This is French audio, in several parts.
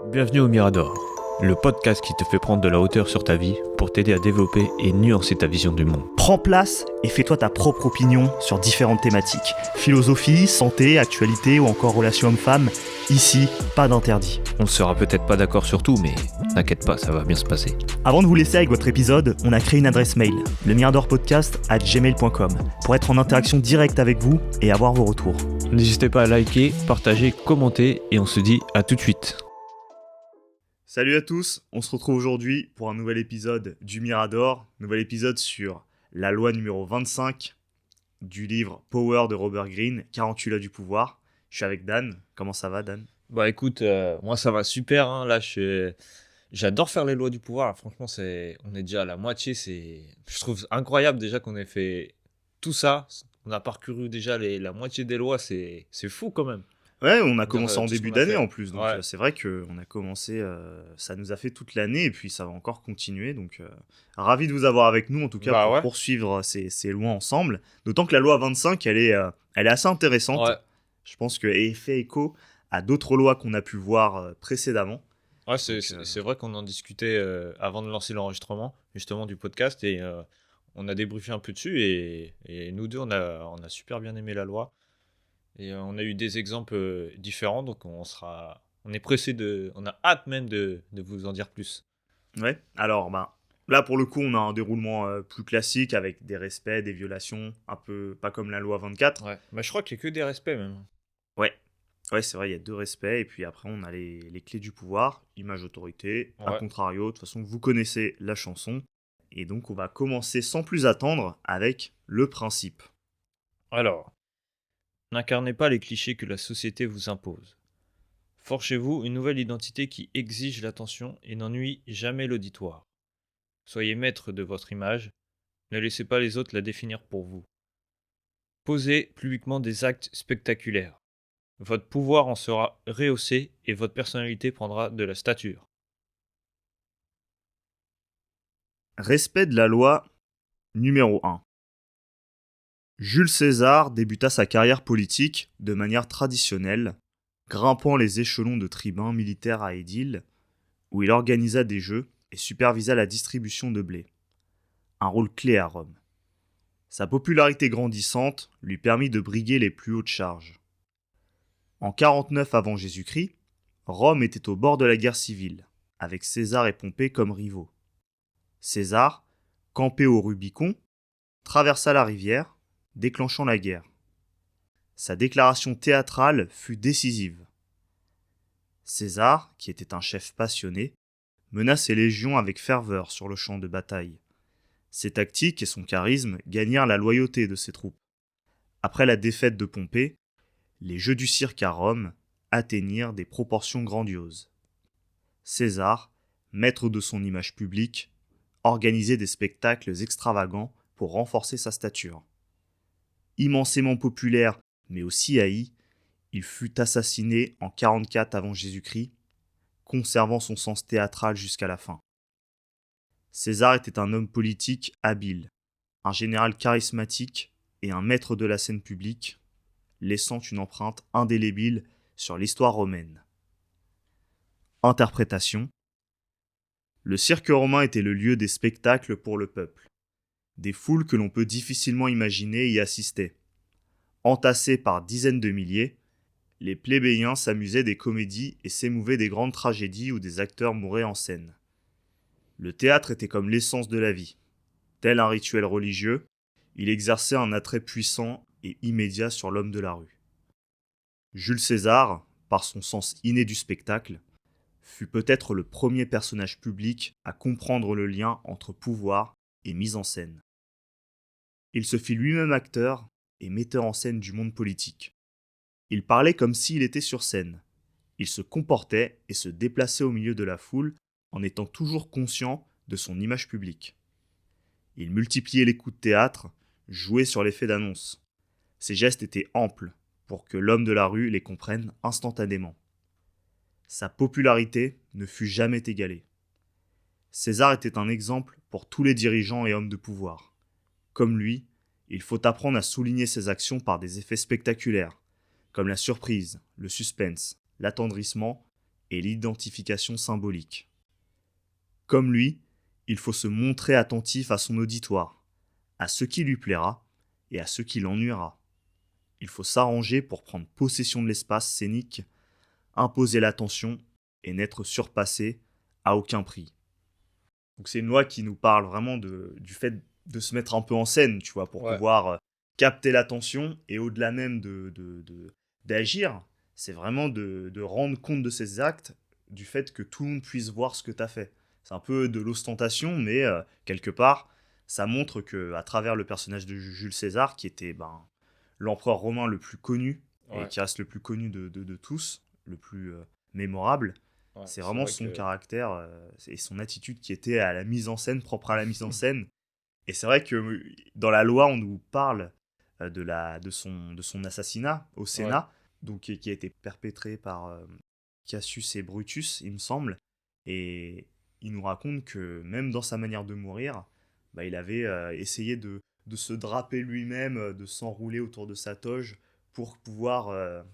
Bienvenue au Mirador, le podcast qui te fait prendre de la hauteur sur ta vie pour t'aider à développer et nuancer ta vision du monde. Prends place et fais-toi ta propre opinion sur différentes thématiques. Philosophie, santé, actualité ou encore relations hommes-femmes. Ici, pas d'interdit. On ne sera peut-être pas d'accord sur tout, mais t'inquiète pas, ça va bien se passer. Avant de vous laisser avec votre épisode, on a créé une adresse mail, lemiradorpodcast@gmail.com, pour être en interaction directe avec vous et avoir vos retours. N'hésitez pas à liker, partager, commenter et on se dit à tout de suite. Salut à tous, on se retrouve aujourd'hui pour un nouvel épisode du Mirador, nouvel épisode sur la loi numéro 25 du livre Power de Robert Greene, 48 lois du pouvoir. Je suis avec Dan. Comment ça va, Dan ? Bah écoute, moi ça va super, hein. Là j'adore faire les lois du pouvoir. Là, franchement, on est déjà à la moitié. Je trouve incroyable déjà qu'on ait fait tout ça. On a parcouru déjà la moitié des lois. C'est fou quand même. Ouais, on a commencé en tout ce début qu'on a d'année fait. en plus, donc Ouais. c'est vrai qu'on a commencé, ça nous a fait toute l'année et puis ça va encore continuer, donc ravi de vous avoir avec nous en tout cas Bah pour ouais. poursuivre ces lois ensemble, d'autant que la loi 25 elle est assez intéressante, Ouais. je pense qu'elle fait écho à d'autres lois qu'on a pu voir précédemment. Ouais, Donc, c'est vrai qu'on en discutait avant de lancer l'enregistrement justement du podcast et on a débriefé un peu dessus et nous deux on a super bien aimé la loi. Et on a eu des exemples différents, donc on est pressé on a hâte même de vous en dire plus. Ouais, alors là pour le coup on a un déroulement plus classique avec des respects, des violations, un peu pas comme la loi 24. Ouais, bah, je crois qu'il y a que des respects même. Ouais, c'est vrai, il y a deux respects, et puis après on a les clés du pouvoir, image autorité, a Ouais. contrario, de toute façon vous connaissez la chanson, et donc on va commencer sans plus attendre avec le principe. Alors, n'incarnez pas les clichés que la société vous impose. Forgez-vous une nouvelle identité qui exige l'attention et n'ennuie jamais l'auditoire. Soyez maître de votre image, ne laissez pas les autres la définir pour vous. Posez publiquement des actes spectaculaires. Votre pouvoir en sera rehaussé et votre personnalité prendra de la stature. Respect de la loi numéro 1. Jules César débuta sa carrière politique de manière traditionnelle, grimpant les échelons de tribun militaire à édile, où il organisa des jeux et supervisa la distribution de blé. Un rôle clé à Rome. Sa popularité grandissante lui permit de briguer les plus hautes charges. En 49 avant Jésus-Christ, Rome était au bord de la guerre civile, avec César et Pompée comme rivaux. César, campé au Rubicon, traversa la rivière, déclenchant la guerre. Sa déclaration théâtrale fut décisive. César, qui était un chef passionné, mena ses légions avec ferveur sur le champ de bataille. Ses tactiques et son charisme gagnèrent la loyauté de ses troupes. Après la défaite de Pompée, les jeux du cirque à Rome atteignirent des proportions grandioses. César, maître de son image publique, organisait des spectacles extravagants pour renforcer sa stature. Immensément populaire, mais aussi haï, il fut assassiné en 44 avant Jésus-Christ, conservant son sens théâtral jusqu'à la fin. César était un homme politique habile, un général charismatique et un maître de la scène publique, laissant une empreinte indélébile sur l'histoire romaine. Interprétation. Le cirque romain était le lieu des spectacles pour le peuple. Des foules que l'on peut difficilement imaginer y assistaient. Entassés par dizaines de milliers, les plébéiens s'amusaient des comédies et s'émouvaient des grandes tragédies où des acteurs mouraient en scène. Le théâtre était comme l'essence de la vie. Tel un rituel religieux, il exerçait un attrait puissant et immédiat sur l'homme de la rue. Jules César, par son sens inné du spectacle, fut peut-être le premier personnage public à comprendre le lien entre pouvoir et mise en scène. Il se fit lui-même acteur et metteur en scène du monde politique. Il parlait comme s'il était sur scène. Il se comportait et se déplaçait au milieu de la foule en étant toujours conscient de son image publique. Il multipliait les coups de théâtre, jouait sur l'effet d'annonce. Ses gestes étaient amples pour que l'homme de la rue les comprenne instantanément. Sa popularité ne fut jamais égalée. César était un exemple pour tous les dirigeants et hommes de pouvoir. Comme lui, il faut apprendre à souligner ses actions par des effets spectaculaires, comme la surprise, le suspense, l'attendrissement et l'identification symbolique. Comme lui, il faut se montrer attentif à son auditoire, à ce qui lui plaira et à ce qui l'ennuiera. Il faut s'arranger pour prendre possession de l'espace scénique, imposer l'attention et n'être surpassé à aucun prix. Donc c'est une loi qui nous parle vraiment du fait de se mettre un peu en scène, tu vois, pour pouvoir capter l'attention et au-delà même d'agir, c'est vraiment de rendre compte de ses actes, du fait que tout le monde puisse voir ce que tu as fait. C'est un peu de l'ostentation, mais quelque part, ça montre que à travers le personnage de Jules César, qui était l'empereur romain le plus connu, et qui reste le plus connu de tous, le plus mémorable, c'est vraiment son caractère et son attitude qui était à la mise en scène, propre à la mise en scène. Et c'est vrai que dans la loi, on nous parle de son assassinat au Sénat, donc qui a été perpétré par Cassius et Brutus, il me semble. Et il nous raconte que même dans sa manière de mourir, il avait essayé de se draper lui-même, de s'enrouler autour de sa toge pour pouvoir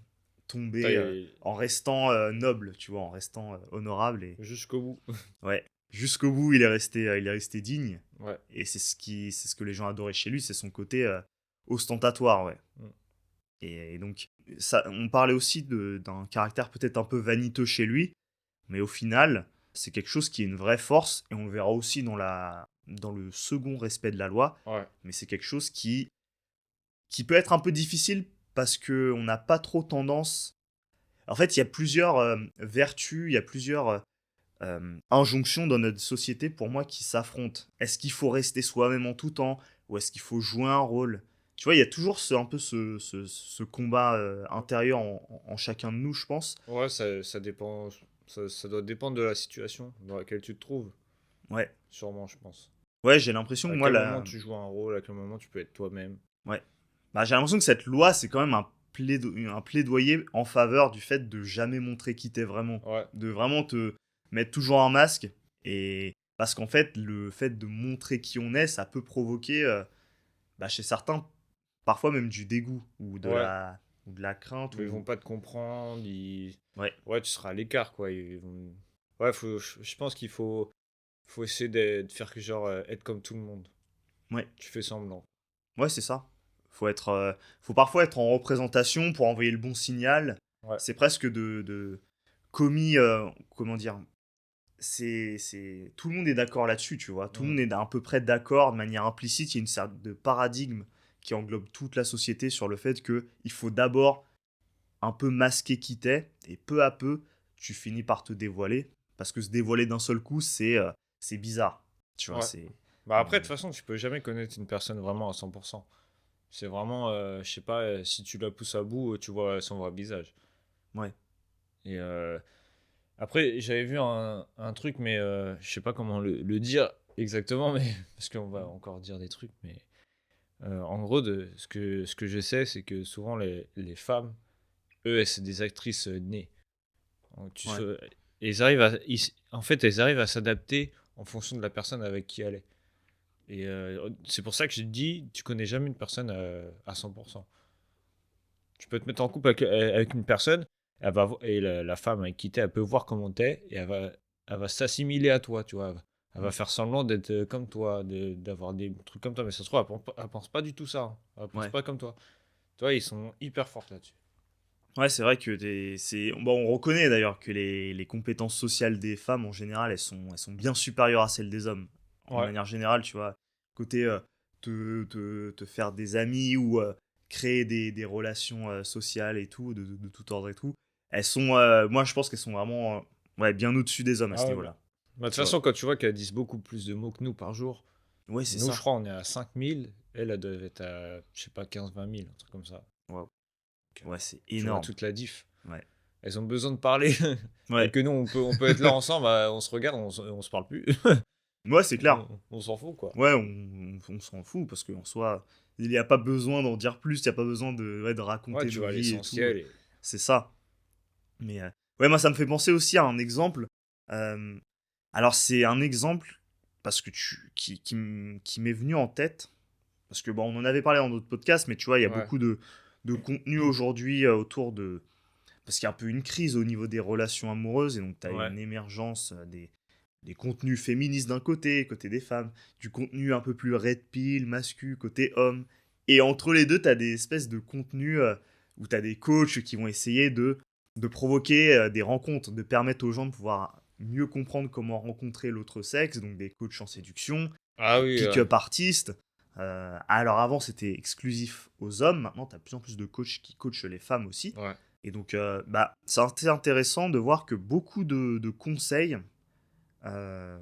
tomber en restant noble, tu vois, en restant honorable. Et jusqu'au bout. ouais, jusqu'au bout, il est resté digne. Ouais. Et c'est ce que les gens adoraient chez lui, c'est son côté ostentatoire, ouais. Et donc, ça, on parlait aussi d'un caractère peut-être un peu vaniteux chez lui, mais au final, c'est quelque chose qui est une vraie force, et on le verra aussi dans le second respect de la loi, mais c'est quelque chose qui peut être un peu difficile parce qu'on n'a pas trop tendance... En fait, il y a plusieurs vertus, il y a plusieurs injonctions dans notre société, pour moi, qui s'affrontent. Est-ce qu'il faut rester soi-même en tout temps, ou est-ce qu'il faut jouer un rôle ? Tu vois, il y a toujours un peu ce combat intérieur en chacun de nous, je pense. Ouais, ça dépend. Ça doit dépendre de la situation dans laquelle tu te trouves. Ouais. Sûrement, je pense. Ouais, j'ai l'impression que moi... À quel moment tu joues un rôle, à quel moment tu peux être toi-même. Ouais. J'ai l'impression que cette loi, c'est quand même un plaidoyer en faveur du fait de jamais montrer qui t'es vraiment. Ouais. De vraiment te mettre toujours un masque. Et parce qu'en fait, le fait de montrer qui on est, ça peut provoquer chez certains parfois même du dégoût ou de la crainte. Mais ils vont pas te comprendre. Ouais, tu seras à l'écart, quoi. Ouais, je pense qu'il faut essayer de faire que genre être comme tout le monde. Ouais. Tu fais semblant. Ouais, c'est ça. Faut parfois être en représentation pour envoyer le bon signal. Ouais. C'est presque de commis, comment dire, tout le monde est d'accord là-dessus, tu vois. Tout le monde est à peu près d'accord de manière implicite. Il y a une sorte de paradigme qui englobe toute la société sur le fait qu'il faut d'abord un peu masquer qui t'es, et peu à peu, tu finis par te dévoiler. Parce que se dévoiler d'un seul coup, c'est bizarre. Tu vois, après, de toute façon, tu peux jamais connaître une personne vraiment à 100%. C'est vraiment, je sais pas, si tu la pousses à bout, tu vois son vrai visage. Ouais. Et après, j'avais vu un truc, mais je sais pas comment le dire exactement, mais parce qu'on va encore dire des trucs, mais en gros, ce que je sais, c'est que souvent les femmes, eux, c'est des actrices nées. Donc, et en fait, elles arrivent à s'adapter en fonction de la personne avec qui elle est. Et c'est pour ça que je dis, tu connais jamais une personne à 100%. Tu peux te mettre en couple avec une personne, et la femme avec qui t'es, elle peut voir comment t'es, et elle va s'assimiler à toi, tu vois. Elle va faire semblant d'être comme toi, d'avoir des trucs comme toi, mais ça se trouve, elle pense pas du tout ça. Hein. Elle pense pas comme toi. Toi, ils sont hyper forts là-dessus. Ouais, c'est vrai que on reconnaît d'ailleurs que les compétences sociales des femmes en général, elles sont bien supérieures à celles des hommes. En manière générale, tu vois, côté te faire des amis ou créer des relations sociales et tout, de tout ordre et tout, elles sont, moi je pense qu'elles sont vraiment bien au-dessus des hommes à ce niveau-là. De toute façon, quand tu vois qu'elles disent beaucoup plus de mots que nous par jour, ouais, c'est nous, ça. je crois, on est à 5000, elle doit être à, je sais pas, 15-20 000, un truc comme ça. Wow. Ouais, c'est Tu vois énorme. toute la diff. Ouais. Elles ont besoin de parler. Ouais. Et que nous, on peut être là ensemble, on se regarde, on se parle plus. Ouais, c'est clair. On s'en fout, quoi. Ouais, on s'en fout parce qu'en soi, il n'y a pas besoin d'en dire plus, il n'y a pas besoin de raconter tu nos vois vies et l'essentiel. tout. C'est ça. Mais ouais, moi, ça me fait penser aussi à un exemple. Alors, c'est un exemple parce que qui m'est venu en tête. Parce que, bon, on en avait parlé dans d'autres podcasts, mais tu vois, il y a beaucoup de contenu aujourd'hui autour parce qu'il y a un peu une crise au niveau des relations amoureuses, et donc tu as Ouais. une émergence des contenus féministes d'un côté des femmes, du contenu un peu plus red pill, mascu, côté homme, et entre les deux, tu as des espèces de contenus où tu as des coachs qui vont essayer de provoquer des rencontres, de permettre aux gens de pouvoir mieux comprendre comment rencontrer l'autre sexe, donc des coachs en séduction, Ah des oui, pick-up artistes. Alors avant, c'était exclusif aux hommes. Maintenant, tu as de plus en plus de coachs qui coachent les femmes aussi. ouais. Et donc, c'est assez intéressant de voir que beaucoup de conseils, euh,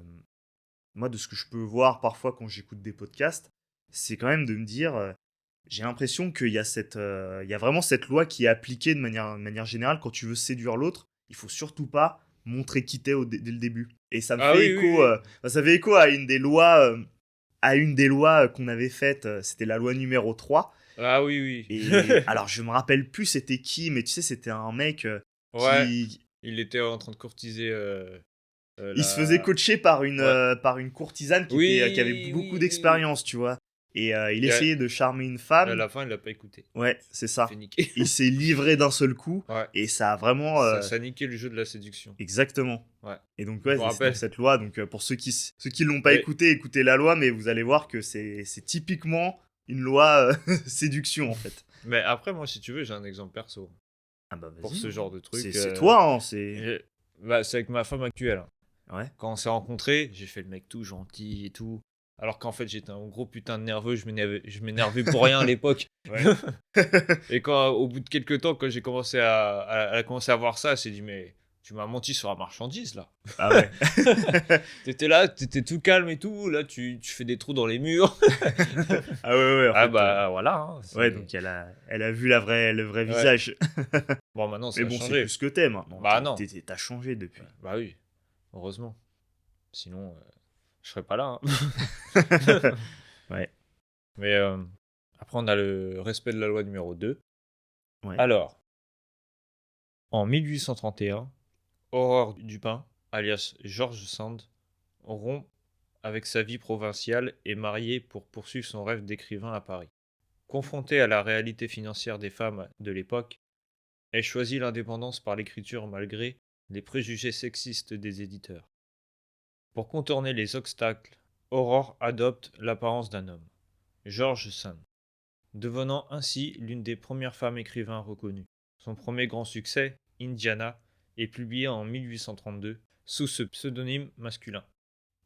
moi, de ce que je peux voir parfois quand j'écoute des podcasts, c'est quand même de me dire, j'ai l'impression qu'il y a il y a vraiment cette loi qui est appliquée de manière générale. Quand tu veux séduire l'autre, il faut surtout pas montrer qui t'es dès le début. Et ça me Ah fait oui, oui, écho, oui. ça fait écho à une des lois qu'on avait faites, c'était la loi numéro 3. Ah oui, oui. Et alors, je me rappelle plus c'était qui, mais tu sais, c'était un mec Ouais, qui. il était en train de courtiser Il se faisait la... coacher Ouais. par une courtisane qui avait Oui, beaucoup oui, oui, oui. d'expérience, tu vois. Et il Et essayait de charmer une à femme. la fin, il l'a pas écouté. Ouais, c'est Il s'est fait ça. niquer. Il s'est livré d'un seul coup. Ouais. Et ça a vraiment. Ça a niqué le jeu de la séduction. Exactement. Ouais. Et donc, Je me ouais, c'est dans rappelle. cette loi. Donc, pour ceux qui l'ont pas Mais écouté, écoutez la loi, mais vous allez voir que c'est typiquement une loi séduction, en fait. Mais après, moi, si tu veux, j'ai un exemple perso. Ah bah Pour vas-y. ce genre de truc. C'est toi, hein. C'est. C'est avec ma femme actuelle, hein. Ouais. Quand on s'est rencontrés, j'ai fait le mec tout gentil et tout. Alors qu'en fait, j'étais un gros putain de nerveux. Je m'énervais pour rien à l'époque. Ouais. Et quand, au bout de quelques temps, quand j'ai commencé elle a commencé à voir ça, elle s'est dit, mais tu m'as menti sur la marchandise, là. Ah ouais. T'étais là, t'étais tout calme et tout. Là, tu fais des trous dans les murs. Ah ouais, ouais. En Ah fait, bah voilà, hein, ouais, donc elle a vu le vrai Ouais. visage. Bon, maintenant, ça Mais a bon, c'est changé. plus ce que t'es maintenant. Bah non. T'as changé depuis. Bah oui, heureusement. Sinon, je serais pas là, hein. Ouais. Mais après, on a le respect de la loi numéro 2. Ouais. Alors, en 1831, Aurore Dupin, alias George Sand, rompt avec sa vie provinciale et mariée pour poursuivre son rêve d'écrivain à Paris. Confrontée à la réalité financière des femmes de l'époque, elle choisit l'indépendance par l'écriture malgré les préjugés sexistes des éditeurs. Pour contourner les obstacles, Aurore adopte l'apparence d'un homme, George Sand, devenant ainsi l'une des premières femmes écrivains reconnues. Son premier grand succès, Indiana, est publié en 1832 sous ce pseudonyme masculin.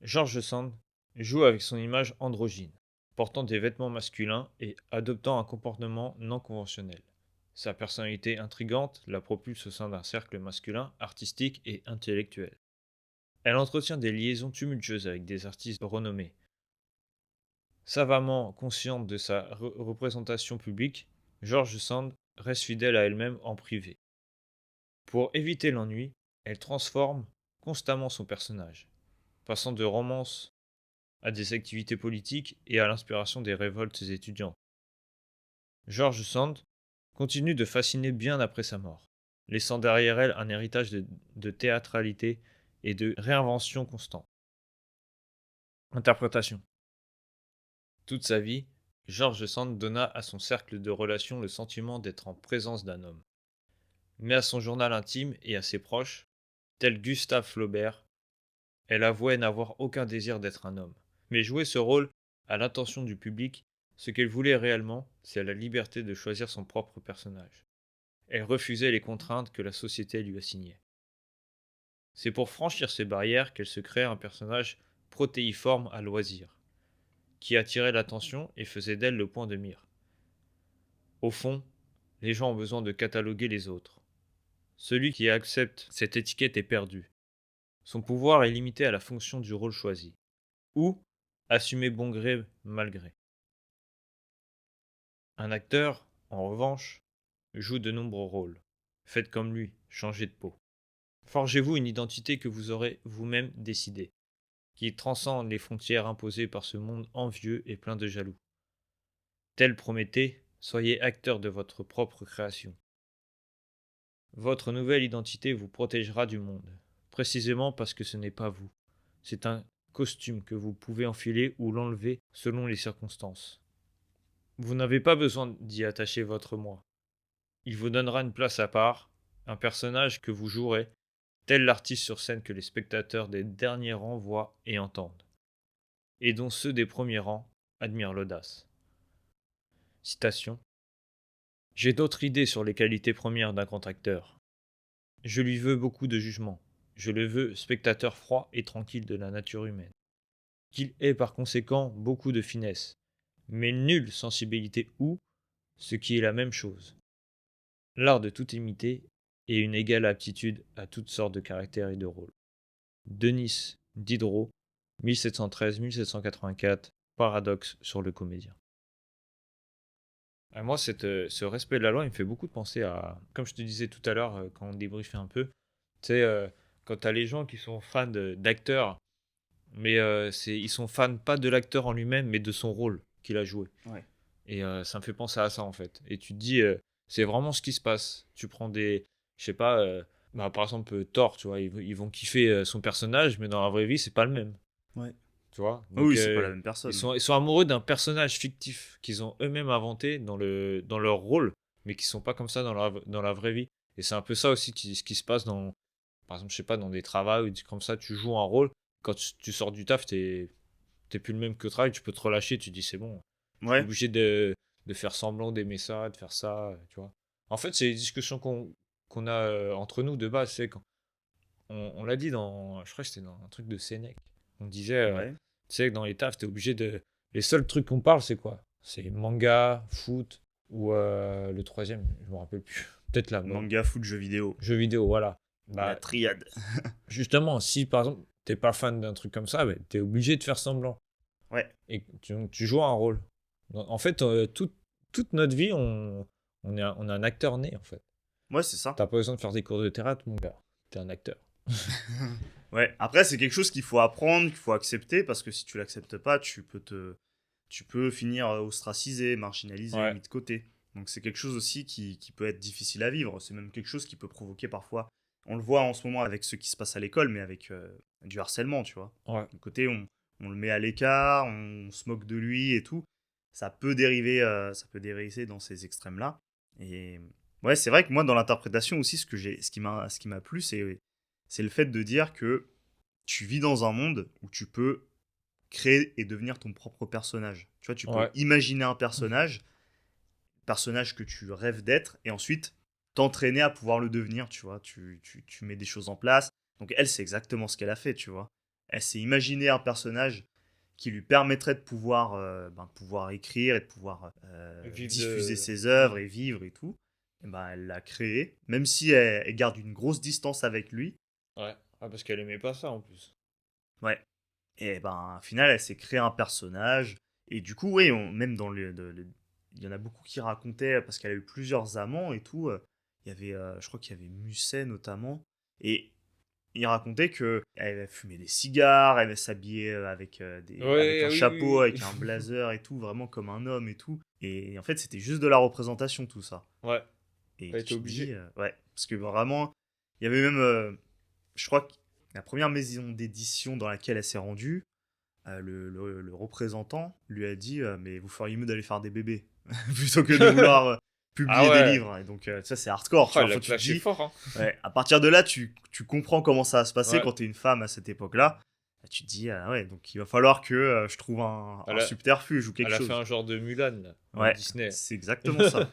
George Sand joue avec son image androgyne, portant des vêtements masculins et adoptant un comportement non conventionnel. Sa personnalité intrigante la propulse au sein d'un cercle masculin, artistique et intellectuel. Elle entretient des liaisons tumultueuses avec des artistes renommés. Savamment consciente de sa représentation publique, George Sand reste fidèle à elle-même en privé. Pour éviter l'ennui, elle transforme constamment son personnage, passant de romances à des activités politiques et à l'inspiration des révoltes étudiantes. George Sand continue de fasciner bien après sa mort, laissant derrière elle un héritage de théâtralité et de réinvention constante. Interprétation. Toute sa vie, George Sand donna à son cercle de relations le sentiment d'être en présence d'un homme. Mais à son journal intime et à ses proches, tel Gustave Flaubert, elle avouait n'avoir aucun désir d'être un homme, mais jouer ce rôle à l'intention du public. Ce qu'elle voulait réellement, c'est la liberté de choisir son propre personnage. Elle refusait les contraintes que la société lui assignait. C'est pour franchir ces barrières qu'elle se créait un personnage protéiforme à loisir, qui attirait l'attention et faisait d'elle le point de mire. Au fond, les gens ont besoin de cataloguer les autres. Celui qui accepte cette étiquette est perdu. Son pouvoir est limité à la fonction du rôle choisi, ou assumer bon gré mal gré. Un acteur, en revanche, joue de nombreux rôles. Faites comme lui, changez de peau. Forgez-vous une identité que vous aurez vous-même décidée, qui transcende les frontières imposées par ce monde envieux et plein de jaloux. Tel Prométhée, soyez acteur de votre propre création. Votre nouvelle identité vous protégera du monde, précisément parce que ce n'est pas vous. C'est un costume que vous pouvez enfiler ou l'enlever selon les circonstances. Vous n'avez pas besoin d'y attacher votre moi. Il vous donnera une place à part, Un personnage que vous jouerez, tel l'artiste sur scène que les spectateurs des derniers rangs voient et entendent, et dont ceux des premiers rangs admirent l'audace. Citation. J'ai d'autres idées sur les qualités premières d'un grand acteur. Je lui veux beaucoup de jugement. Je le veux spectateur froid et tranquille de la nature humaine. Qu'il ait par conséquent beaucoup de finesse, mais nulle sensibilité ou, ce qui est la même chose, l'art de tout imiter et une égale aptitude à toutes sortes de caractères et de rôles. Denis Diderot, 1713-1784, Paradoxe sur le comédien. Moi, ce respect de la loi, il me fait beaucoup de penser à, comme je te disais tout à l'heure, quand on débriefait un peu, tu sais, quand tu as les gens qui sont fans d'acteurs, mais ils sont fans pas de l'acteur en lui-même, mais de son rôle qu'il a joué. Ouais. Et ça me fait penser à ça, en fait. Et tu te dis, c'est vraiment ce qui se passe. Tu prends je sais pas, par exemple, Thor, tu vois, ils vont kiffer son personnage, mais dans la vraie vie, c'est pas le même. Ouais. Tu vois. Ah Donc, oui, c'est pas la même personne. ils sont amoureux d'un personnage fictif qu'ils ont eux-mêmes inventé dans leur rôle, mais qui sont pas comme ça dans la vraie vie. Et c'est un peu ça aussi ce qui se passe par exemple, je sais pas, dans des travaux ou des trucs comme ça, tu joues un rôle. Quand tu sors du taf, t'es plus le même que au travail, tu peux te relâcher, tu te dis c'est bon, je suis Ouais. obligé de faire semblant d'aimer ça, de faire ça, tu vois. En fait, c'est les discussions qu'on a entre nous de base, c'est quand on l'a dit je crois que c'était dans un truc de Sénèque. On disait, Ouais. tu sais, que dans les tafs, t'es obligé les seuls trucs qu'on parle, c'est quoi? C'est manga, foot, ou le troisième, je me rappelle plus. Peut-être là. Manga, foot, jeux vidéo. Jeux vidéo, voilà. La Bah, triade. justement, si par exemple, t'es pas fan d'un truc comme ça, bah, t'es obligé de faire semblant. Ouais. Et tu joues un rôle. En fait, toute notre vie, on a un acteur né, en fait. Ouais, c'est ça. T'as pas besoin de faire des cours de théâtre, mon gars. T'es un acteur. Ouais. Après, c'est quelque chose qu'il faut apprendre, qu'il faut accepter, parce que si tu l'acceptes pas, tu peux finir ostracisé, marginalisé, Ouais. mis de côté. Donc c'est quelque chose aussi qui peut être difficile à vivre. C'est même quelque chose qui peut provoquer parfois. On le voit en ce moment avec ce qui se passe à l'école, mais avec du harcèlement, tu vois. Ouais. Du côté, on le met à l'écart, on se moque de lui et tout. Ça peut dériver dans ces extrêmes-là. Et ouais, c'est vrai que moi, dans l'interprétation aussi, ce qui m'a plu, c'est le fait de dire que tu vis dans un monde où tu peux créer et devenir ton propre personnage. Tu vois, tu peux Ouais. imaginer un personnage que tu rêves d'être, et ensuite t'entraîner à pouvoir le devenir, tu vois. Tu mets des choses en place. Donc elle, c'est exactement ce qu'elle a fait, tu vois. Elle s'est imaginé un personnage qui lui permettrait de pouvoir écrire et de pouvoir diffuser ses œuvres et vivre et tout. Et ben, elle l'a créé, même si elle garde une grosse distance avec lui. Ouais. Ah, parce qu'elle aimait pas ça, en plus. Ouais. Et ben, au final, elle s'est créé un personnage. Et du coup, oui, même il y en a beaucoup qui racontaient, parce qu'elle a eu plusieurs amants et tout. Il y avait, je crois qu'il y avait Musset notamment. Et il racontait qu'elle fumait des cigares, elle s'habillait avec Ouais, un oui, chapeau, oui, avec un blazer et tout, vraiment comme un homme et tout. Et en fait, c'était juste de la représentation, tout ça. Ouais. Et Elle tu était te obligée. dis, ouais, parce que vraiment, il y avait même, je crois que la première maison d'édition dans laquelle elle s'est rendue, le représentant lui a dit mais vous feriez mieux d'aller faire des bébés plutôt que de vouloir Ah publier des ouais. livres. Et donc ça c'est hardcore. Oh, Tu vois, elle a faut que tu te clashé dis, fort, hein. ouais, à partir de là tu comprends comment ça va se passer Ouais. quand tu es une femme à cette époque-là. Et tu te dis ouais, donc il va falloir que je trouve Elle un a- subterfuge ou quelque Elle a chose. fait un genre de Mulan, là, dans Ouais, Disney. c'est exactement ça.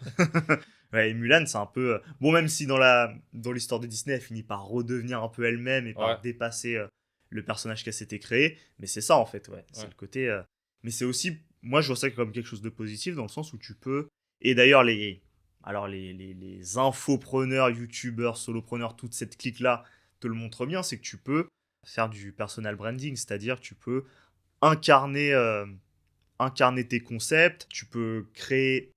Ouais, et Mulan, c'est un peu. Bon, même si dans l'histoire de Disney, elle finit par redevenir un peu elle-même et Ouais. par dépasser le personnage qu'elle s'était créé. Mais c'est ça, en fait, ouais. C'est Ouais. le côté. Mais c'est aussi. Moi, je vois ça comme quelque chose de positif dans le sens où tu peux. Et d'ailleurs, les infopreneurs, youtubeurs, solopreneurs, toute cette clique-là te le montre bien, c'est que tu peux faire du personal branding, c'est-à-dire tu peux incarner, incarner tes concepts, tu peux créer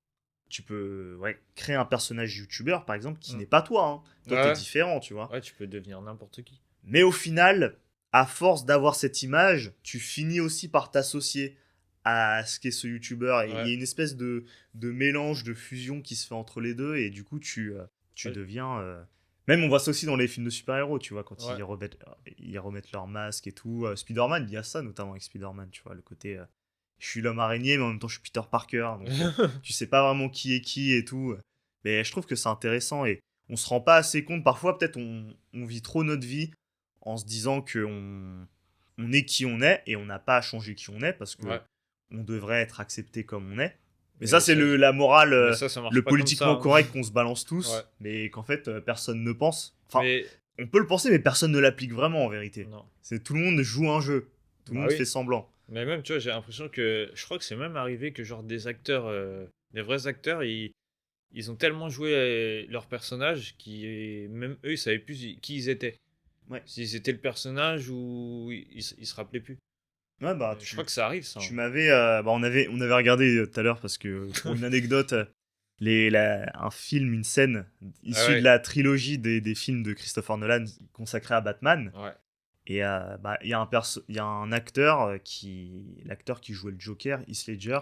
un personnage youtubeur, par exemple, qui Mm. n'est pas toi. Hein. Toi, t'es Ouais. différent, tu vois. Ouais, tu peux devenir n'importe qui. Mais au final, à force d'avoir cette image, tu finis aussi par t'associer à ce qu'est ce youtubeur. Et il Ouais. y a une espèce de mélange, de fusion qui se fait entre les deux. Et du coup, tu Ouais. deviens... Même on voit ça aussi dans les films de super-héros, tu vois, quand Ouais. ils remettent leur masque et tout. Spider-Man, il y a ça notamment avec Spider-Man, tu vois, le côté... je suis l'homme araignée, mais en même temps, je suis Peter Parker. Donc, tu sais pas vraiment qui est qui et tout. Mais je trouve que c'est intéressant. Et on se rend pas assez compte. Parfois, peut-être, on vit trop notre vie en se disant on est qui on est et on n'a pas à changer qui on est parce que Ouais. on devrait être accepté comme on est. Mais Mais ça, c'est ça, la morale, ça marche le pas comme ça, politiquement hein. correct qu'on se balance Ouais. tous, mais qu'en fait, personne ne pense. Enfin, Mais on peut le penser, mais personne ne l'applique vraiment en vérité. non. C'est tout le monde joue un jeu. Tout le Bah monde oui. fait semblant. Mais même, tu vois, j'ai l'impression que. Je crois que c'est même arrivé que, genre, des acteurs. Des vrais acteurs, ils ont tellement joué leur personnage qui même eux, ils savaient plus qui ils étaient. Ouais. S'ils étaient le personnage ou ils se rappelaient plus. Ouais, bah, Je crois que ça arrive, ça. tu Hein. m'avais, on avait regardé tout à l'heure parce que pour une anecdote, un film, une scène Ah issue de ouais. la trilogie des films de Christopher Nolan consacrés à Batman. Ouais. Et il y a un acteur l'acteur qui jouait le Joker, Heath Ledger,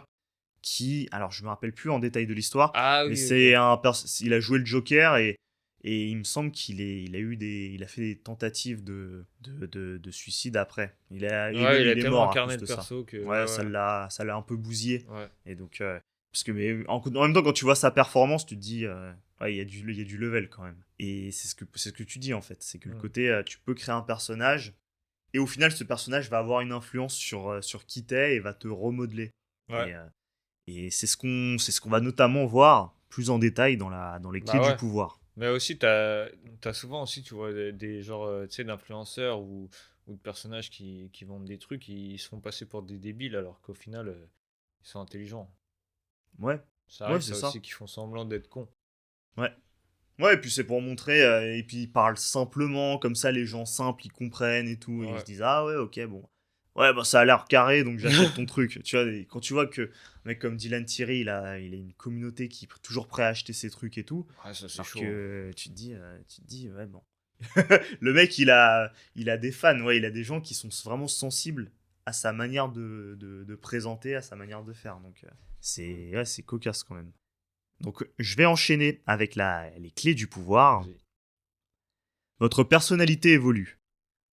qui, alors je me rappelle plus en détail de l'histoire, Ah mais oui, c'est ok. il a joué le Joker et il me semble il a fait des tentatives de suicide après. Ouais, il a Il est tellement mort à incarné cause le de ça. perso que. Ouais, Ouais, ouais. ça l'a un peu bousillé. Ouais. Et donc, parce que mais en même temps, quand tu vois sa performance, tu te dis, ouais, il y a du level quand même. Et c'est ce que tu dis en fait, c'est que le Mm. côté, tu peux créer un personnage et au final, ce personnage va avoir une influence sur qui t'es et va te remodeler. Ouais. Et c'est ce qu'on va notamment voir plus en détail dans les clés Bah du ouais. pouvoir. Mais aussi, t'as souvent aussi, tu vois, des genres, tu sais, d'influenceurs ou de personnages qui vendent des trucs, ils se font passer pour des débiles alors qu'au final, ils sont intelligents. Ouais, Ça ouais, arrive, c'est ça ça. aussi, qu'ils font semblant d'être cons. Ouais. Ouais, et puis c'est pour montrer, et puis ils parlent simplement, comme ça les gens simples ils comprennent et tout, et ils se Ouais. disent ah ouais, ok, bon. Ouais, bah ça a l'air carré, donc j'achète ton truc. Tu vois, et quand tu vois que un mec comme Dylan Thierry, il a une communauté qui est toujours prêt à acheter ses trucs et tout, Ouais, ça, c'est alors chaud. Hein. que tu te dis, ouais, bon. Le mec, il a des fans, ouais, il a des gens qui sont vraiment sensibles à sa manière de présenter, à sa manière de faire. Donc, c'est cocasse quand même. Donc, je vais enchaîner avec les clés du pouvoir. Vas-y. Votre personnalité évolue,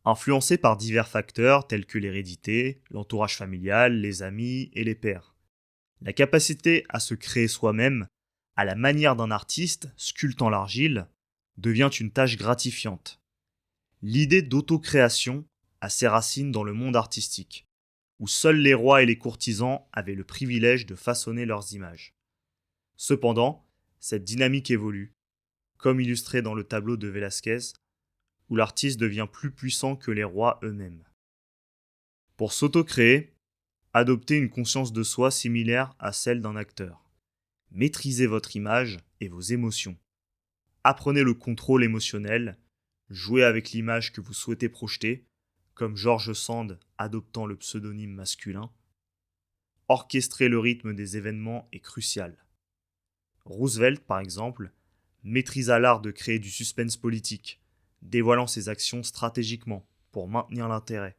influencée par divers facteurs tels que l'hérédité, l'entourage familial, les amis et les pairs. La capacité à se créer soi-même, à la manière d'un artiste sculptant l'argile, devient une tâche gratifiante. L'idée d'autocréation a ses racines dans le monde artistique, où seuls les rois et les courtisans avaient le privilège de façonner leurs images. Cependant, cette dynamique évolue, comme illustré dans le tableau de Velázquez, où l'artiste devient plus puissant que les rois eux-mêmes. Pour s'auto-créer, adoptez une conscience de soi similaire à celle d'un acteur. Maîtrisez votre image et vos émotions. Apprenez le contrôle émotionnel, jouez avec l'image que vous souhaitez projeter, comme George Sand adoptant le pseudonyme masculin. Orchestrer le rythme des événements est crucial. Roosevelt, par exemple, maîtrisa l'art de créer du suspense politique, dévoilant ses actions stratégiquement pour maintenir l'intérêt.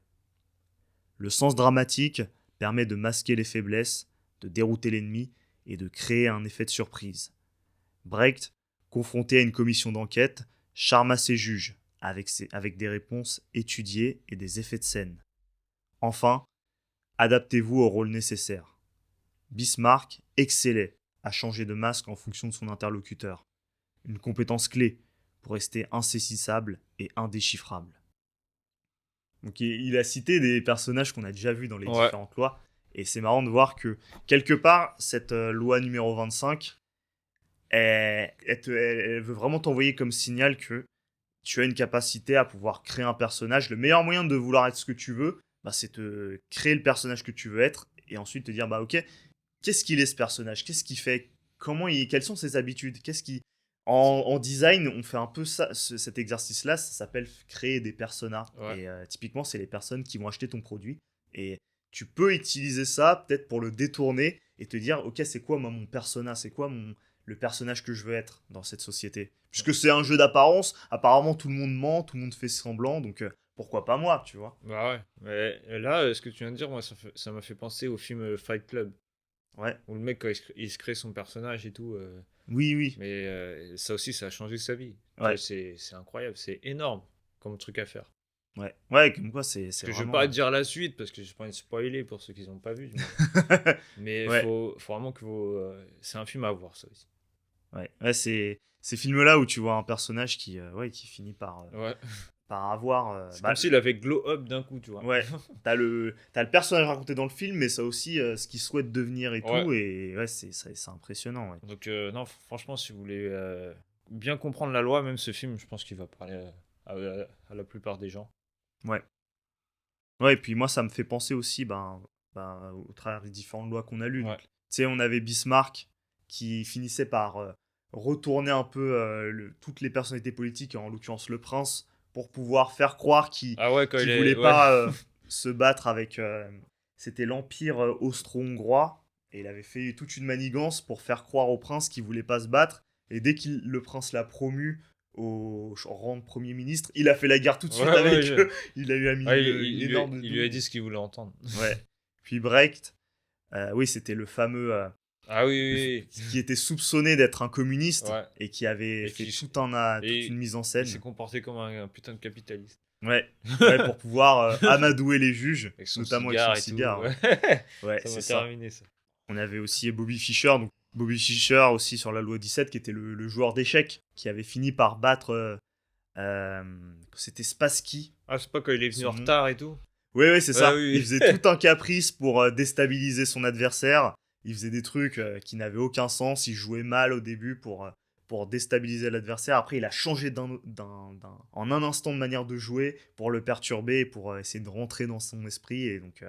Le sens dramatique permet de masquer les faiblesses, de dérouter l'ennemi et de créer un effet de surprise. Brecht, confronté à une commission d'enquête, charma ses juges avec des réponses étudiées et des effets de scène. Enfin, adaptez-vous au rôle nécessaire. Bismarck excellait à changer de masque en fonction de son interlocuteur. Une compétence clé pour rester insaisissable et indéchiffrable. Donc il a cité des personnages qu'on a déjà vus dans les Ouais. différentes lois. Et c'est marrant de voir que, quelque part, cette loi numéro 25, elle veut vraiment t'envoyer comme signal que tu as une capacité à pouvoir créer un personnage. Le meilleur moyen de vouloir être ce que tu veux, bah, c'est de créer le personnage que tu veux être et ensuite te dire, bah ok, qu'est-ce qu'il est ce personnage? Qu'est-ce qu'il fait? Quelles sont ses habitudes? En design, on fait un peu ça, cet exercice-là, ça s'appelle créer des personas. Ouais. Et typiquement, c'est les personnes qui vont acheter ton produit. Et tu peux utiliser ça peut-être pour le détourner et te dire, ok, c'est quoi moi, mon persona? C'est quoi le personnage que je veux être dans cette société? Puisque c'est un jeu d'apparence, apparemment tout le monde ment, tout le monde fait semblant, donc pourquoi pas moi, tu vois? Bah ouais. Mais là, ce que tu viens de dire, moi, ça m'a fait penser au film Fight Club, Ouais, où le mec, quand il se crée son personnage et tout. oui, oui, Mais ça aussi, ça a changé sa vie. Tu vois, ouais, c'est incroyable, c'est énorme comme truc à faire. ouais, ouais, comme quoi c'est Parce que je vais vraiment. pas te dire la suite parce que j'ai pas envie de spoiler pour ceux qui n'ont pas vu. Mais Ouais, faut vraiment que vous. C'est un film à voir, ça aussi. ouais, ouais, ces films-là où tu vois un personnage qui finit Ouais. par avoir... C'est comme s'il avait glow up d'un coup, tu vois. Ouais, t'as le personnage raconté dans le film, mais ça aussi ce qu'il souhaite devenir et Ouais. tout, et ouais, c'est impressionnant. Ouais. Donc, non, franchement, si vous voulez bien comprendre la loi, même ce film, je pense qu'il va parler à la plupart des gens. Ouais. Ouais, et puis moi, ça me fait penser aussi au travers des différentes lois qu'on a lues. Ouais. Tu sais, on avait Bismarck qui finissait par retourner un peu toutes les personnalités politiques, en l'occurrence le prince, pour pouvoir faire croire qu'il Ah ouais, quand qu'il il est. voulait Ouais. pas se battre avec... c'était l'Empire austro-hongrois, et il avait fait toute une manigance pour faire croire au prince qu'il voulait pas se battre, et dès que le prince l'a promu au rang de Premier ministre, il a fait la guerre tout de suite Ouais, avec ouais, eux. Il a eu un Ouais, une énorme il lui a dit ce qu'il voulait entendre. Ouais. Puis Brecht, oui, c'était le fameux Ah oui, oui, qui était soupçonné d'être un communiste Ouais. et qui avait Et fait qui- toute une mise en Il scène. s'est comporté comme un putain de capitaliste. Ouais. Ouais, pour pouvoir amadouer les juges, Avec son notamment cigare avec son cigare. et Ouais, tout. Ouais, Ça c'est m'a ça. terminé, ça. On avait aussi Bobby Fischer, donc Bobby Fischer aussi sur la loi 17, qui était le joueur d'échecs, qui avait fini par battre. C'était Spassky. Ah, c'est pas quand il est venu Son en nom. retard et tout. Oui, oui, c'est ça. oui. Il faisait tout un caprice pour déstabiliser son adversaire. Il faisait des trucs qui n'avaient aucun sens. Il jouait mal au début pour déstabiliser l'adversaire. Après, il a changé en un instant de manière de jouer pour le perturber et pour essayer de rentrer dans son esprit. Et donc,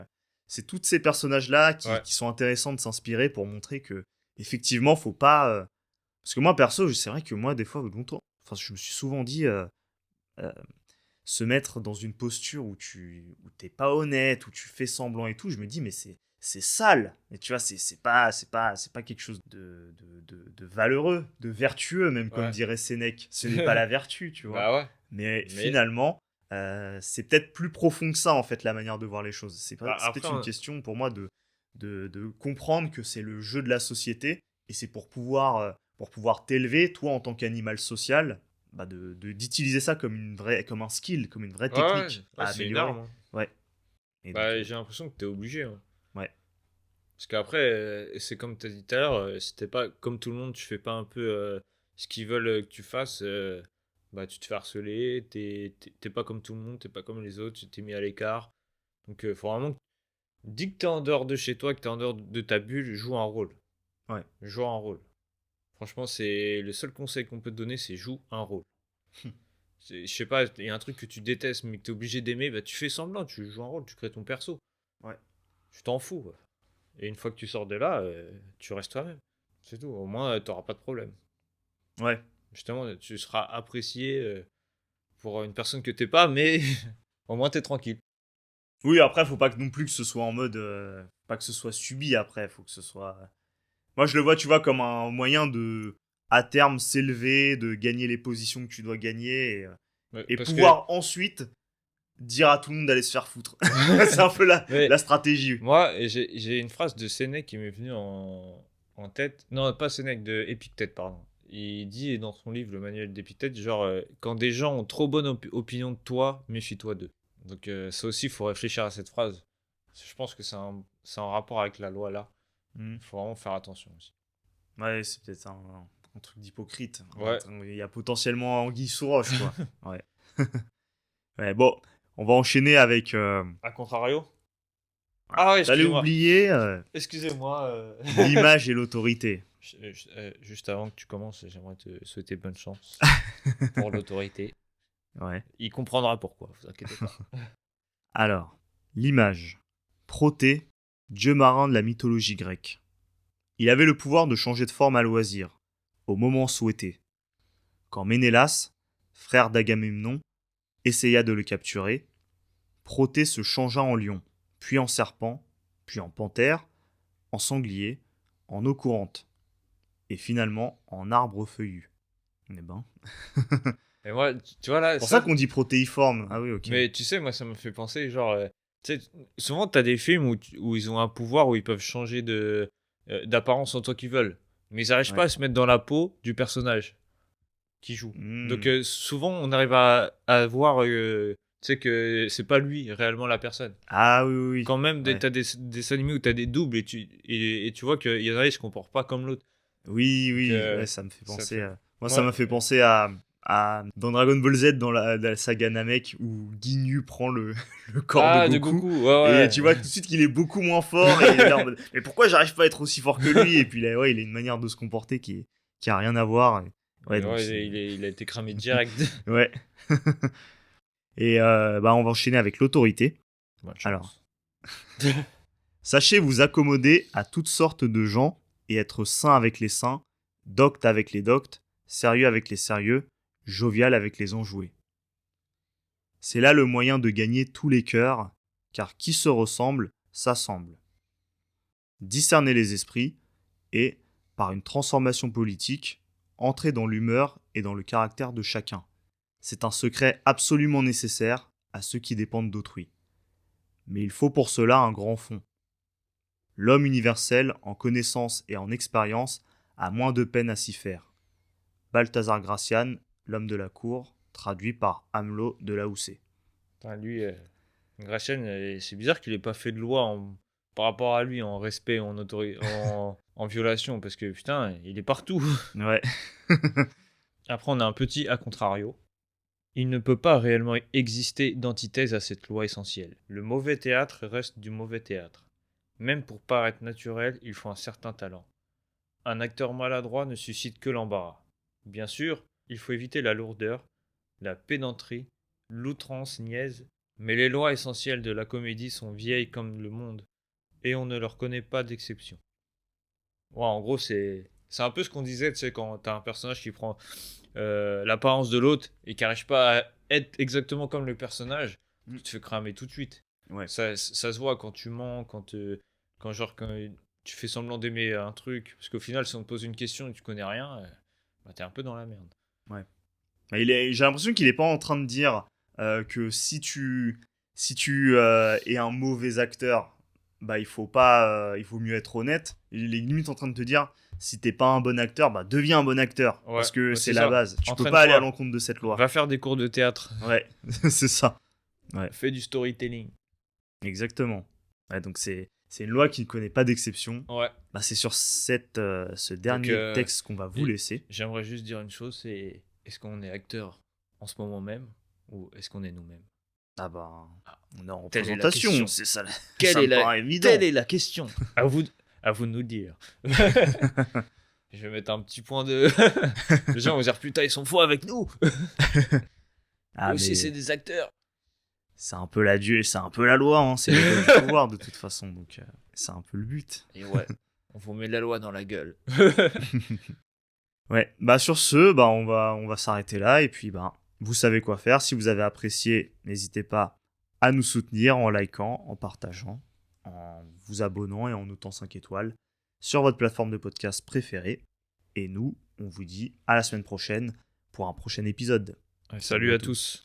c'est tous ces personnages-là qui sont intéressants de s'inspirer pour montrer que, effectivement, faut pas. Parce que moi, perso, c'est vrai que moi, des fois, longtemps, enfin, je me suis souvent dit. Se mettre dans une posture où t'es pas honnête, où tu fais semblant et tout, je me dis mais c'est sale. Et tu vois, c'est pas quelque chose de valeureux, de vertueux même, comme Ouais. dirait Sénèque. Ce n'est pas la vertu, tu vois. Bah ouais. Mais finalement, c'est peut-être plus profond que ça en fait, la manière de voir les choses. C'est Après, peut-être une question pour moi de comprendre que c'est le jeu de la société et c'est pour pouvoir t'élever toi en tant qu'animal social, d'utiliser ça comme un skill, comme une vraie technique à c'est une améliorer. arme. Hein. Ouais. Et Bah, donc, j'ai l'impression que t'es obligé. Hein. Ouais. Parce qu'après, c'est comme tu as dit tout à l'heure, si t'es pas comme tout le monde, tu fais pas un peu ce qu'ils veulent que tu fasses, bah tu te fais harceler, t'es pas comme tout le monde, t'es pas comme les autres, tu t'es mis à l'écart. Donc faut vraiment, dis que t'es en dehors de chez toi, que t'es en dehors de ta bulle, joue un rôle. Ouais. Joue un rôle. Franchement, c'est le seul conseil qu'on peut te donner, c'est joue un rôle. Je sais pas, il y a un truc que tu détestes mais que t'es obligé d'aimer, bah tu fais semblant, tu joues un rôle, tu crées ton perso. Ouais. Tu t'en fous. Quoi. Et une fois que tu sors de là, tu restes toi-même. C'est tout. Au moins, t'auras pas de problème. Ouais. Justement, tu seras apprécié pour une personne que t'es pas, mais au moins t'es tranquille. Oui, après, faut pas non plus que ce soit en mode. Pas que ce soit subi après, faut que ce soit. Moi, je le vois, tu vois, comme un moyen de, à terme, s'élever, de gagner les positions que tu dois gagner Ouais, et parce pouvoir ensuite dire à tout le monde d'aller se faire foutre. C'est un peu Mais- la stratégie. Moi, j'ai une phrase de Sénèque qui m'est venue en tête. Non, pas Sénèque, de Épictète, pardon. Il dit dans son livre, le manuel d'Épictète, genre, quand des gens ont trop bonne opinion de toi, méfie-toi d'eux. Donc, ça aussi, il faut réfléchir à cette phrase. Je pense que c'est un rapport avec la loi là. Mhm. Il faut vraiment faire attention aussi. Ouais, c'est peut-être un truc d'hypocrite. Ouais. Il y a potentiellement anguille sous roche, quoi. Ouais. Ouais, bon, on va enchaîner avec. A contrario. Ah ouais, T'allais excusez-moi. oublier Excusez-moi. l'image et l'autorité. Juste avant que tu commences, j'aimerais te souhaiter bonne chance pour l'autorité. Ouais. Il comprendra pourquoi, vous inquiétez pas. Alors, l'image. Protée, dieu marin de la mythologie grecque. Il avait le pouvoir de changer de forme à loisir, au moment souhaité. Quand Ménélas, frère d'Agamemnon, essaya de le capturer, Protée se changea en lion, puis en serpent, puis en panthère, en sanglier, en eau courante, et finalement en arbre feuillu. Eh ben. Et moi, tu vois là. C'est pour ça qu'on dit protéiforme. Ah oui, ok. Mais tu sais, moi, ça me fait penser, genre. Tu sais, souvent, t'as des films où ils ont un pouvoir, où ils peuvent changer d'apparence en tant qu'ils veulent. Mais ils n'arrivent Ouais. pas à se mettre dans la peau du personnage qui joue. Hmm. Donc, souvent, on arrive à voir. Tu sais que c'est pas lui réellement la personne. Ah oui, oui, oui. Quand même, Ouais. t'as des dessins animés où t'as des doubles et tu vois qu'il y en a qui se comportent pas comme l'autre. Oui, oui, Donc, ouais, ça me fait ça penser fait- à... Moi, ça Ouais. m'a fait penser à dans Dragon Ball Z, dans la saga Namek, où Ginyu prend le corps Ah, de de Goku. Goku, ouais. Et tu vois tout de suite qu'il est beaucoup moins fort. Et il est là en mode, mais pourquoi j'arrive pas à être aussi fort que lui? Et puis là, ouais, il a une manière de se comporter qui a rien à voir. Ouais, donc Il a été cramé direct. ouais. Et on va enchaîner avec l'autorité. Bonne chance. Alors, sachez vous accommoder à toutes sortes de gens et être saint avec les saints, docte avec les doctes, sérieux avec les sérieux, jovial avec les enjoués. C'est là le moyen de gagner tous les cœurs, car qui se ressemble, s'assemble. Discerner les esprits et, par une transformation politique, entrer dans l'humeur et dans le caractère de chacun. C'est un secret absolument nécessaire à ceux qui dépendent d'autrui. Mais il faut pour cela un grand fond. L'homme universel, en connaissance et en expérience, a moins de peine à s'y faire. Balthazar Gracian, l'homme de la cour, traduit par Amelot de Lahousset. Putain, lui, Gratian, c'est bizarre qu'il ait pas fait de loi par rapport à lui, en respect, en violation, parce que putain, il est partout. Ouais. Après, on a un petit a contrario. Il ne peut pas réellement exister d'antithèse à cette loi essentielle. Le mauvais théâtre reste du mauvais théâtre. Même pour paraître naturel, il faut un certain talent. Un acteur maladroit ne suscite que l'embarras. Bien sûr, il faut éviter la lourdeur, la pédanterie, l'outrance niaise, mais les lois essentielles de la comédie sont vieilles comme le monde, et on ne leur connaît pas d'exception. Ouais, en gros, c'est un peu ce qu'on disait, tu sais, quand t'as un personnage qui prend l'apparence de l'autre et qui n'arrive pas à être exactement comme le personnage, tu te fais cramer tout de suite. Ouais. Ça se voit quand tu mens, quand tu fais semblant d'aimer un truc, parce qu'au final, si on te pose une question et tu connais rien, bah, t'es un peu dans la merde. J'ai l'impression qu'il est pas en train de dire que si tu es un mauvais acteur, bah il faut mieux être honnête. Il est limite en train de te dire, si t'es pas un bon acteur, bah deviens un bon acteur, Ouais, parce que ouais, c'est c'est la ça. base. Tu peux Entraîne-toi. pas aller à l'encontre de cette loi. Va faire des cours de théâtre, Ouais, c'est ça. fais du storytelling. Exactement. Ouais, donc c'est une loi qui ne connaît pas d'exception. Ouais. Bah, c'est sur ce dernier texte qu'on va vous laisser. J'aimerais juste dire une chose, c'est est-ce qu'on est acteur en ce moment même ou est-ce qu'on est nous-mêmes? Ah bah, on est en Telle est la représentation, question. c'est ça. Quelle Ça est me la- paraît évident. Telle est la question. À vous de nous dire. Je vais mettre un petit point de. Les gens vont dire putain, ils sont fous avec nous. Ah, Eux aussi, mais c'est des acteurs. c'est un peu c'est un peu la loi, hein. C'est l'école du pouvoir de toute façon, donc c'est un peu le but. Et ouais, on vous met la loi dans la gueule. Ouais, bah sur ce, bah on va s'arrêter là et puis bah vous savez quoi faire. Si vous avez apprécié, n'hésitez pas à nous soutenir en likant, en partageant, en vous abonnant et en notant 5 étoiles sur votre plateforme de podcast préférée. Et nous, on vous dit à la semaine prochaine pour un prochain épisode. Salut à tous.